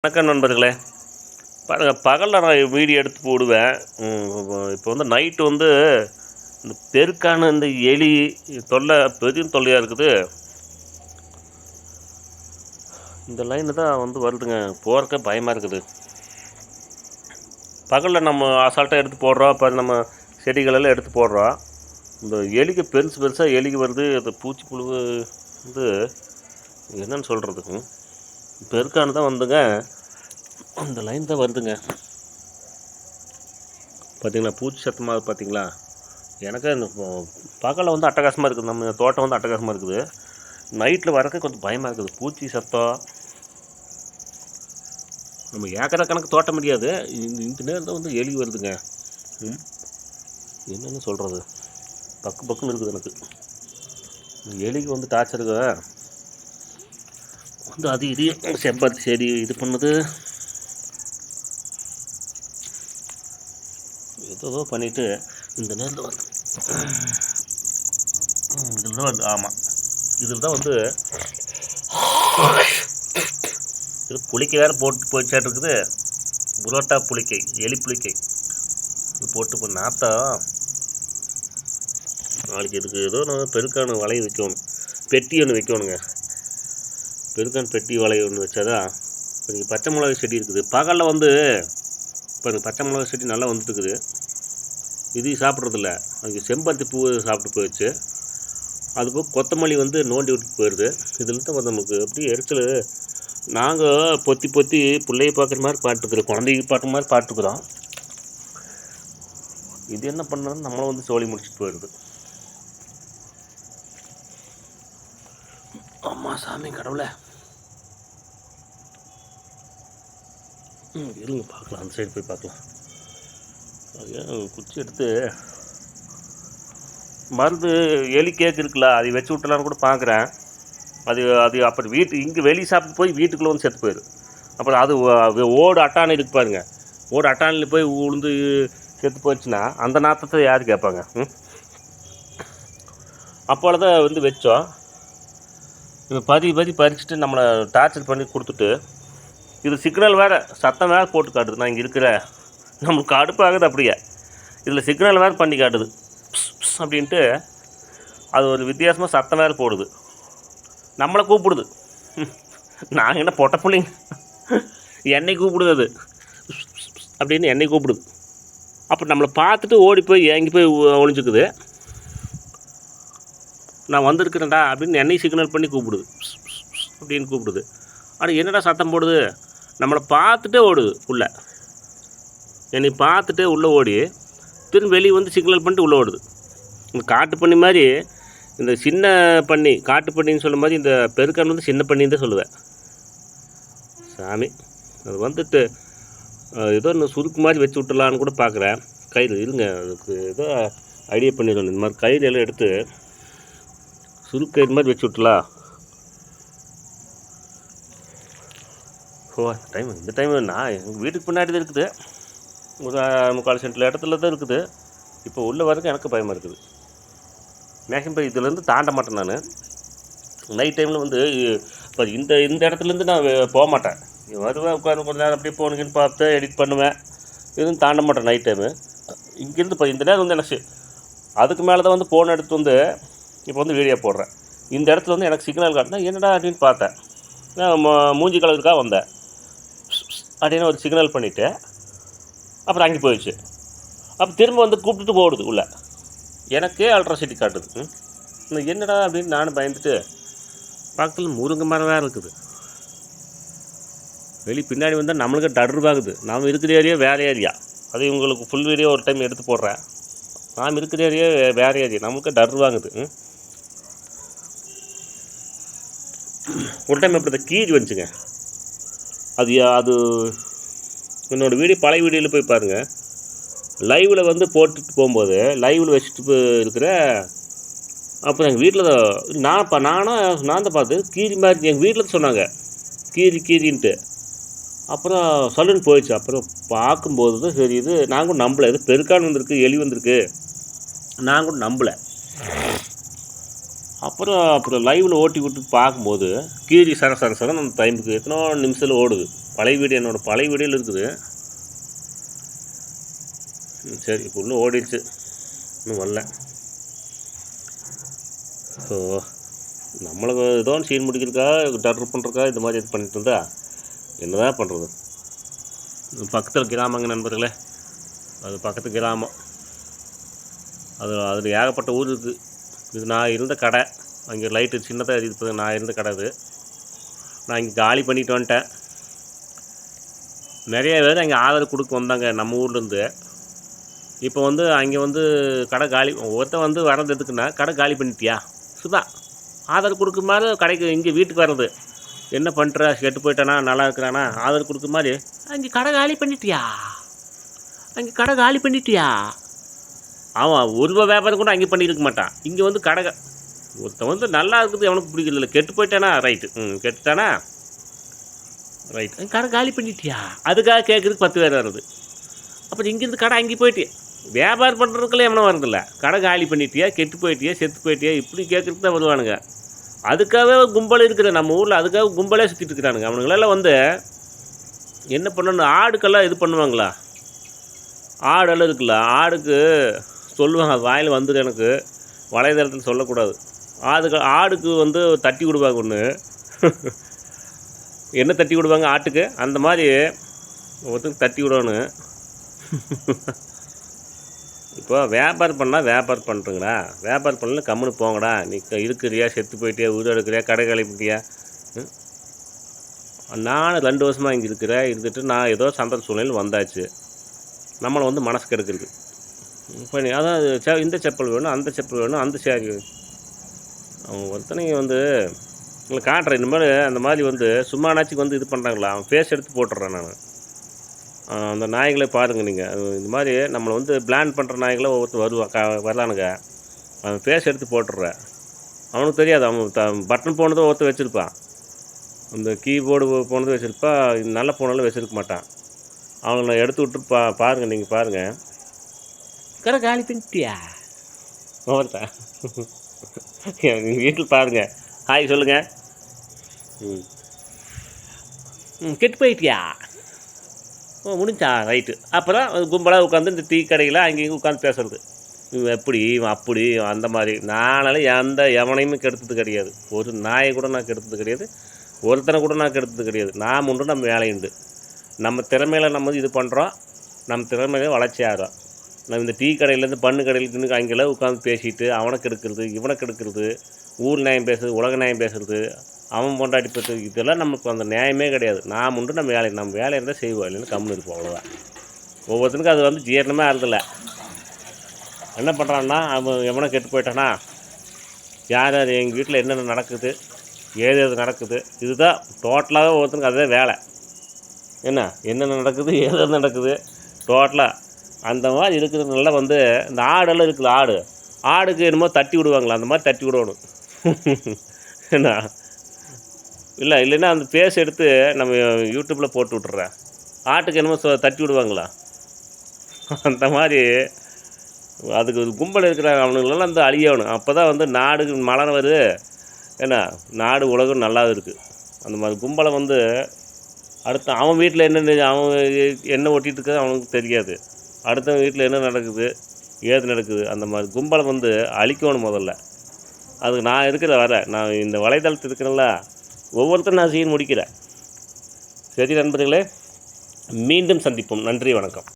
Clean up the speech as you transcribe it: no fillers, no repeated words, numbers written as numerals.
வணக்கம் நண்பர்களே. பாருங்கள், பகலில் நான் வீடியோ எடுத்து போடுவேன். இப்போ வந்து நைட்டு வந்து இந்த பெருக்கான இந்த எலி தொல்லை பெரிய தொல்லையாக இருக்குது. இந்த லைனு தான் வந்து வருதுங்க. போகிறக்க பயமாக இருக்குது. பகலில் நம்ம அசால்ட்டாக எடுத்து போடுறோம். இப்போ நம்ம செடிகளெல்லாம் எடுத்து போடுறோம். இந்த எலிக்கு பெருசாக எலிக்கு வருது. அந்த பூச்சி புழு வந்து என்னன்னு சொல்கிறதுக்கு பெருக்கானு தான் வந்துங்க. அந்த லைன் தான் வருதுங்க. பார்த்தீங்களா, பூச்சி சத்தமாக பார்த்தீங்களா? எனக்கு இந்த பகலில் வந்து அட்டகாசமாக இருக்குது. நம்ம தோட்டம் வந்து அட்டகாசமாக இருக்குது. நைட்டில் வரக்க கொஞ்சம் பயமாக இருக்குது. பூச்சி சத்தம் நம்ம ஏக்கரை கணக்கு தோட்ட முடியாது. இந்த நேரத்தில் வந்து எலி வருதுங்க. என்னென்னு சொல்கிறது, பக்குன்னு இருக்குது எனக்கு. எலிக்கு வந்து டார்ச்சருக்கு வந்து அது இது செம்பருத்தி செடி இது பண்ணுது, ஏதோ பண்ணிவிட்டு இந்த நேரத்தில் வந்து இதில் தான் வந்து ஆமாம் இதில் தான் வந்து இது புளிக்கை வேறு போட்டு போயிச்சாட்டு இருக்குது. புரோட்டா புளிக்கை, எலி புளிக்கை இது போட்டு இப்போ நாத்தம். நாளைக்கு இதுக்கு ஏதோ நான் பெருக்கான வலையை வைக்கணும், பெட்டி ஒன்று வைக்கணுங்க. பெருக்கான் பெட்டி வலையை ஒன்று வச்சாதான். இன்றைக்கி பச்சை மிளகாய் செடி இருக்குது. பகலில் வந்து இப்போ எனக்கு பச்சை மிளகாய் செடி நல்லா வந்துட்டுருக்குது. இது சாப்பிட்றதில்ல. அதுக்கு செம்பருத்தி பூ சாப்பிட்டு போயிடுச்சு. அதுபோக கொத்தமல்லி வந்து நோண்டி விட்டு போயிடுது. இதில் தான் வந்து நமக்கு எப்படி எரிச்சல். நாங்கள் பொத்தி பிள்ளையை பார்க்குற மாதிரி பாட்டுருக்குறோம், குழந்தைக்கு பாட்டு மாதிரி பாட்டுருக்குறோம். இது என்ன பண்ணுறதுன்னு நம்மளை வந்து சோழி முடிச்சுட்டு போயிடுது. அம்மா சாமி கடவுளை. இருங்க பார்க்கலாம், அந்த சைடு போய் பார்க்கலாம். குச்சி எடுத்து மருந்து எலி கேக்கு இருக்குல்ல, அதை வச்சு விட்டலான்னு கூட பார்க்குறேன். அது அப்புறம் இங்கே வெளியே சாப்பிட்டு போய் வீட்டுக்குள்ளே வந்து செத்து போயிடும். அப்புறம் அது ஓடு அட்டாணி இருக்கு பாருங்க, ஓடு அட்டாணியில் போய் உளுந்து செத்து போச்சுன்னா அந்த நாற்றத்தை யார் கேட்பாங்க? அப்போது தான் வந்து வச்சோம். இப்போ பதி பறிச்சுட்டு நம்மளை டார்ச்சர் பண்ணி கொடுத்துட்டு, இது சிக்னல் வேறு சத்தம் வேறு போட்டு காட்டுது. நான் இங்கே இருக்கிற நம்மளுக்கு அடுப்பாகுது. அப்படியே இதில் சிக்னல் வேறு பண்ணி காட்டுது அப்படின்ட்டு. அது ஒரு வித்தியாசமாக சத்தம் வேறு போடுது, நம்மளை கூப்பிடுது. நாங்கள் என்ன பொட்டை பிள்ளைங்க, என்னை கூப்பிடுது அது அப்படின்னு, என்னை கூப்பிடுது. அப்புறம் நம்மளை பார்த்துட்டு ஓடி போய் எங்கே போய் ஒழிஞ்சிக்குது. நான் வந்திருக்கிறேன்டா அப்படின்னு என்னை சிக்னல் பண்ணி கூப்பிடுது, அப்படின்னு கூப்பிடுது. ஆனால் என்னடா சத்தம் போடுது, நம்மளை பார்த்துட்டே ஓடுது உள்ளே. என்னை பார்த்துட்டு உள்ளே ஓடி திரும்ப வெளியே வந்து சிக்னல் பண்ணிட்டு உள்ளே ஓடுது. இந்த காட்டு பண்ணி மாதிரி, இந்த சின்ன பண்ணி காட்டு பண்ணின்னு சொல்லும் மாதிரி இந்த பெருக்கான் வந்து சின்ன பண்ணின்னு தான் சொல்லுவேன். சாமி, அது வந்துட்டு ஏதோ இன்னும் சுருக்கு மாதிரி வச்சு விட்டுலான்னு கூட பார்க்குறேன். கயிறு இருங்க, அதுக்கு ஏதோ ஐடியா பண்ணிடணும். இந்த மாதிரி கயிறு எல்லாம் எடுத்து சுருக்கு கயிறு மாதிரி வச்சு விட்டுலாம். ஓ, இந்த டைம் நான் எங்கள் வீட்டுக்கு பின்னாடி தான் இருக்குது. ஒரு 3/4 சென்டில் இடத்துல தான் இருக்குது. இப்போ உள்ளே வரதுக்கு எனக்கு பயமாக இருக்குது. மேக்ஸிமம் இதுலேருந்து தாண்ட மாட்டேன் நான். நைட் டைமில் வந்து இப்போ இந்த இடத்துலேருந்து நான் போக மாட்டேன். வருவேன், உட்காந்து கொஞ்சம் நேரம் அப்படியே போனுங்கன்னு பார்த்து எடிட் பண்ணுவேன். இதுவும் தாண்ட மாட்டேன் நைட் டைமு. இங்கேருந்து இப்போ இந்த நேரம் வந்து எனக்கு அதுக்கு மேலே தான் வந்து ஃபோன் எடுத்து வந்து இப்போ வந்து வீடியோ போடுறேன். இந்த இடத்துல வந்து எனக்கு சிக்னல் காட்டினா என்னடா அப்படின்னு பார்த்தேன். நான் மூஞ்சி கலருக்காக வந்தேன் அப்படின்னு ஒரு சிக்னல் பண்ணிவிட்டு அப்புறம் அங்கே போயிடுச்சு. அப்போ திரும்ப வந்து கூப்பிட்டுட்டு போடுது உள்ளே. எனக்கே அல்ட்ராசிட்டி காட்டுது. என்னடா அப்படின்னு நானும் பயந்துட்டு பக்கத்தில் முருங்கை மரம் வேறு இருக்குது. வெளியே பின்னாடி வந்தால் நம்மளுக்கு டர்பாகுது. நாம் இருக்கிற ஏரியா வேறு ஏரியா. அது உங்களுக்கு ஃபுல் வீடியோ ஒரு டைம் எடுத்து போடுறேன். நாம் இருக்கிற ஏரியா வேறு ஏரியா, நம்மளுக்கு டர் வாங்குது. ஒரு டைம் எப்படி இந்த கீரி வந்துச்சுங்க. அது என்னோடய வீடியோ பழைய வீடியோவில் போய் பாருங்கள். லைவில் வந்து போட்டுட்டு போகும்போது லைவில் வச்சுட்டு இருக்கிற. அப்புறம் எங்கள் வீட்டில் நான் தான் பார்த்து கீரி மாதிரி எங்கள் வீட்டில் தான் சொன்னாங்க, கீரின்ட்டு. அப்புறம் சொல்லுன்னு போயிடுச்சு. அப்புறம் பார்க்கும்போது தான் சரி, இது நான் கூட நம்பலை. இது பெருக்கான் வந்திருக்கு, எலி வந்திருக்கு, நான் கூட நம்பலை. அப்புறம் லைவில் ஓட்டி விட்டு பார்க்கும்போது கீரி சரன்னு அந்த டைமுக்கு எத்தனோ நிமிஷத்தில் ஓடுது. பழைய வீடியோ என்னோடய பழைய வீடியோவில் இருக்குது. சரி இப்போ இன்னும் ஓடிடுச்சு, இன்னும் வரல. ஸோ நம்மளுக்கு ஏதோ சீன் முடிக்கிறதுக்கா டர் பண்ணுறக்கா இந்த மாதிரி இது பண்ணிட்டு இருந்தா என்ன தான் பண்ணுறது. பக்கத்தில் கிராமங்க நண்பர்களே, அது பக்கத்து கிராமம். அதில் ஏகப்பட்ட ஊர் இருக்குது. இது நான் இருந்த கடை, அங்கே லைட்டு சின்னதாக இருக்குது. நான் இருந்த கடை அது. நான் இங்கே காலி பண்ணிட்டு வந்துட்டேன். நிறைய பேர் அங்கே ஆதரவு கொடுக்க வந்தாங்க நம்ம ஊர்லேருந்து. இப்போ அங்கே கடை காலி. ஒருத்தன் வரது எதுக்குன்னா, கடை காலி பண்ணிட்டியா சுதா ஆதரவு கொடுக்குற மாதிரி கடைக்கு இங்கே வீட்டுக்கு வர்றது. என்ன பண்ணுற, கெட்டு போயிட்டானா, நல்லா இருக்கிறானா, ஆதரவு கொடுக்குற மாதிரி அங்கே கடை காலி பண்ணிட்டியா, அங்கே கடை காலி பண்ணிட்டியா. அவன் ஒரு ரூபா வியாபாரம் கூட அங்கே பண்ணியிருக்க மாட்டான். இங்கே கடை ஒருத்தன் நல்லா இருக்குது, அவனுக்கு பிடிக்கல. கெட்டு போயிட்டானா ரைட்டு, கெட்டுட்டானா ரைட்டு, கடை காலி பண்ணிட்டியா. அதுக்காக கேட்குறதுக்கு 10 பேர் வருது. அப்புறம் இங்கேருந்து கடை அங்கே போயிட்டு வியாபாரம் பண்ணுறதுக்குள்ளே எவனும் வரதில்ல. கடை காலி பண்ணிட்டியா, கெட்டு போயிட்டியா, செத்து போயிட்டியா, இப்படி கேட்குறதுக்கு தான் வருவானுங்க. அதுக்காகவே கும்பல் இருக்கிற நம்ம ஊரில், அதுக்காக கும்பலே சுற்றிட்டு இருக்கிறானுங்க. அவனுங்களெல்லாம் என்ன பண்ணணும், ஆடுக்கெல்லாம் இது பண்ணுவாங்களா, ஆடெல்லாம் இருக்குல்ல, ஆடுக்கு சொல்லுவாங்க, அது வாயில் எனக்கு வலைதளத்தில் சொல்லக்கூடாது. ஆடுக்கு தட்டி விடுவாங்க ஒன்று. என்ன தட்டி விடுவாங்க ஆட்டுக்கு, அந்த மாதிரி ஒருத்தருக்கு தட்டி விடணும். இப்போ வியாபாரம் பண்ணால் வியாபாரம் பண்ணுறீங்களா, வியாபாரம் பண்ணல கம்முன்னு போங்கடா. நீ இருக்கிறியா, செத்து போயிட்டியா, உயிர் எடுக்கிறியா, கடை கிளப்பிட்டியா. நானும் 2 வருஷமாக இங்கே இருந்துட்டு நான் ஏதோ சந்தர்ப்ப சூழ்நிலையில் வந்தாச்சு. நம்மளை மனசு கெடுக்குறது. இப்போ நீ அதான் இந்த செப்பல் வேணும், அந்த செப்பல் வேணும், அந்த சேரி வேணும். அவங்க ஒருத்தனைங்க உங்களை காட்டுறேன். இனிமேல் அந்த மாதிரி சும்மானாச்சுக்கு இது பண்ணுறாங்களா, அவன் ஃபேஸ் எடுத்து போட்டுடுறேன் நான். அந்த நாய்களை பாருங்கள் நீங்கள். இந்த மாதிரி நம்மளை பிளான் பண்ணுற நாய்களை ஒவ்வொருத்தர் வரலானுங்க. அவன் ஃபேஸ் எடுத்து போட்டுடுறேன். அவனுக்கு தெரியாது. அவன் பட்டன் போனதும் ஒருத்தர் வச்சுருப்பான், அந்த கீபோர்டு போனதும் வச்சுருப்பான். நல்ல போனாலும் வச்சுருக்க மாட்டான். அவங்கள எடுத்து விட்டு பாருங்கள் நீங்கள் பாருங்கள். கடை காலி பண்ணிட்டியா ஒருத்தன் எங்கள் வீட்டில் பாருங்கள். ஹாய் சொல்லுங்கள். கெட்டு போயிட்டியா, முடிஞ்சா ரைட்டு. அப்புறம் கும்பலாக உட்காந்து இந்த டீ கடையில் அங்கேயும் உட்காந்து பேசுறது. இவன் எப்படி, இவன் அப்படி, அந்த மாதிரி. நானால எவனையுமே கெடுத்தது கிடையாது. ஒரு நாயை கூட நான் கெடுத்தது கிடையாது. ஒருத்தனை கூட நான் கெடுத்தது கிடையாது. நாம் உண்டு, நம்ம வேலையுண்டு. நம்ம திறமையில் நம்ம இது பண்ணுறோம். நம்ம திறமையில வளர்ச்சி ஆகிறோம். நம்ம இந்த டீ கடையிலேருந்து பண்ணு கடையிலேருந்து அங்கெல்லாம் உட்காந்து பேசிட்டு அவனை கெடுக்கிறது, இவனை கெடுக்கிறது, ஊர் நியாயம் பேசுறது, உலக நியாயம் பேசுறது, அவன் பொண்டாட்டி பேசுறது, இதெல்லாம் நமக்கு அந்த நியாயமே கிடையாது. நாம் உண்டு, நம்ம வேலை இருந்தால் செய்வோம், இல்லைன்னு கம்முன்னு இருப்போம், அவ்வளோதான். ஒவ்வொருத்தனுக்கும் அது ஜீரணமே ஆகிறதில்ல. என்ன பண்ணுறான்னா, அவன் எவனை கெட்டு போயிட்டானா, யார் யார் எங்கள் வீட்டில் என்னென்ன நடக்குது, ஏது நடக்குது, இதுதான் டோட்டலாகவே ஒவ்வொருத்தனுக்கு அதுதான் வேலை. என்னென்ன நடக்குது, ஏது நடக்குது, டோட்டலாக அந்த மாதிரி இருக்கிறதுனால இந்த ஆடெல்லாம் இருக்குல்ல, ஆடுக்கு என்னமோ தட்டி விடுவாங்களா, அந்த மாதிரி தட்டி விடணும். இல்லைன்னா அந்த ஃபேஸ் எடுத்து நம்ம யூடியூப்பில் போட்டு விட்டுறேன். ஆட்டுக்கு என்னமோ தட்டி விடுவாங்களா, அந்த மாதிரி. அதுக்கு கும்பல் இருக்கிறாங்க. அவனுங்களெல்லாம் அழியணும். அப்போ தான் நாடு மலர வருது. நாடு உலகம் நல்லா இருக்குது. அந்த மாதிரி கும்பலை அடுத்த அவன் வீட்டில் அவன் என்ன ஒட்டிகிட்டு இருக்கிறது அவனுக்கு தெரியாது. அடுத்தவன் வீட்டில் என்ன நடக்குது, ஏது நடக்குது, அந்த மாதிரி கும்பலை அழிக்கணும் முதல்ல. அதுக்கு நான் நான் இந்த வலைதளத்தில் இருக்கிறேன்ல, ஒவ்வொருத்தரும் நான் சீன் முடிக்கிறேன். சரி நண்பர்களே, மீண்டும் சந்திப்போம். நன்றி, வணக்கம்.